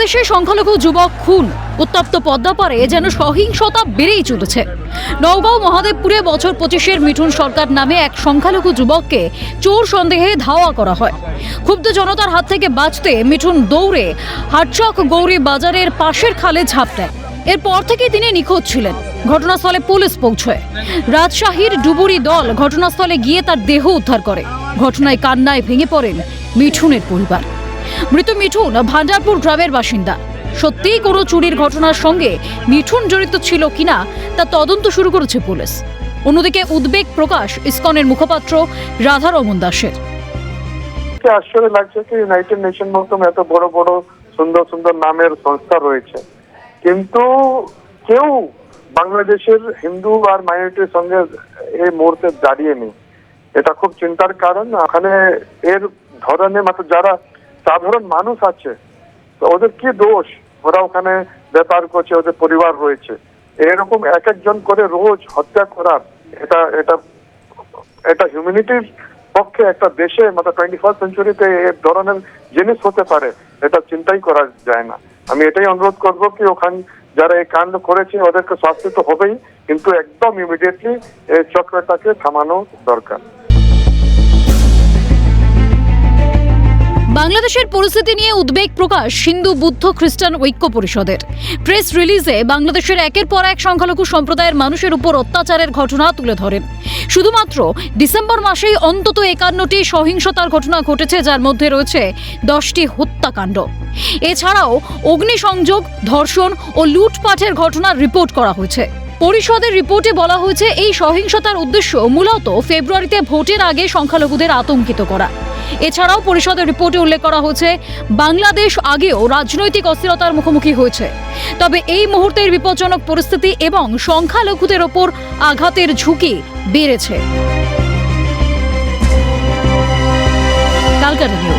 বাংলাদেশে সংখ্যালঘু যুবক খুন, উত্তপ্ত পদ্মাপাড়ে যেন সহিংসতা বেড়েই চলেছে। নওগাঁও মহাদেবপুরে বছর 25-এর মিঠুন সরকার নামে এক সংখ্যালঘু যুবককে চোর সন্দেহে ধাওয়া করা হয়। ক্ষুব্ধ জনতার হাত থেকে বাঁচতে মিঠুন দৌড়ে হাটচক গৌরী বাজারের পাশের খালে ঝাঁপ দেয়। এরপর থেকে তিনি নিখোঁজ ছিলেন। ঘটনাস্থলে পুলিশ পৌঁছয়। রাজশাহীর ডুবুরি দল ঘটনাস্থলে গিয়ে তার দেহ উদ্ধার করে। ঘটনায় কান্নায় ভেঙে পড়েন মিঠুনের পরিবার। মৃত মিঠুন ভান্ডারপুর গ্রামের বাসিন্দা। সত্যিই কোনো চুরির ঘটনার সঙ্গে মিঠুন জড়িত ছিল কিনা তা তদন্ত শুরু করেছে পুলিশ। অন্যদিকে উদ্বেগ প্রকাশ ইসকনের মুখপাত্র রাধারমন দাসের। আশ্চর্য লাগছে কি ইউনাইটেড নেশন মতন এত বড় বড় সুন্দর সুন্দর নামের সংস্থা রয়েছে, কিন্তু কেউ বাংলাদেশের হিন্দু আর মাইনরিটির সঙ্গে এই মুহূর্তে দাঁড়িয়ে নেই। এটা খুব চিন্তার কারণ। ওখানে এর ধরনের যারা সাধারণ মানুষ আছে ওদের কি দোষ? ওরা ওখানে ব্যাপার করছে, ওদের পরিবার রয়েছে। এরকম এক একজন করে রোজ হত্যা করার এটা এটা এটা হিউম্যানিটির পক্ষে একটা দেশে 21st সেঞ্চুরিতে এর ধরনের জিনিস হতে পারে, এটা চিন্তাই করা যায় না। আমি এটাই অনুরোধ করব কি ওখানে যারা এই কাণ্ড করেছে ওদেরকে শাস্তি তো হবেই, কিন্তু একদম ইমিডিয়েটলি এই চক্রটাকে থামানো দরকার। বাংলাদেশের পরিস্থিতি নিয়ে উদ্বেগ প্রকাশ হিন্দু বুদ্ধ খ্রিস্টান ঐক্য পরিষদের। প্রেস রিলিজে বাংলাদেশের একের পর এক সংখ্যালঘু সম্প্রদায়ের মানুষের উপর অত্যাচারের ঘটনা তুলে ধরেন। শুধুমাত্র ডিসেম্বর মাসেই অন্তত 51টি সহিংসতার ঘটনা ঘটেছে, যার মধ্যে রয়েছে 10টি হত্যাকাণ্ড। এছাড়াও অগ্নিসংযোগ, ধর্ষণ ও লুটপাটের ঘটনার রিপোর্ট করা হয়েছে। পরিষদের রিপোর্টে বলা হয়েছে এই সহিংসতার উদ্দেশ্য মূলত ফেব্রুয়ারিতে ভোটের আগে সংখ্যালঘুদের আতঙ্কিত করা। এছাড়াও পরিষদের রিপোর্টে উল্লেখ করা হয়েছে বাংলাদেশ আগেও রাজনৈতিক অস্থিরতার মুখোমুখি হয়েছে, তবে এই মুহূর্তের বিপজ্জনক পরিস্থিতি এবং সংখ্যালঘুদের ওপর আঘাতের ঝুঁকি বেড়েছে। ক্যালকাটা নিউজ।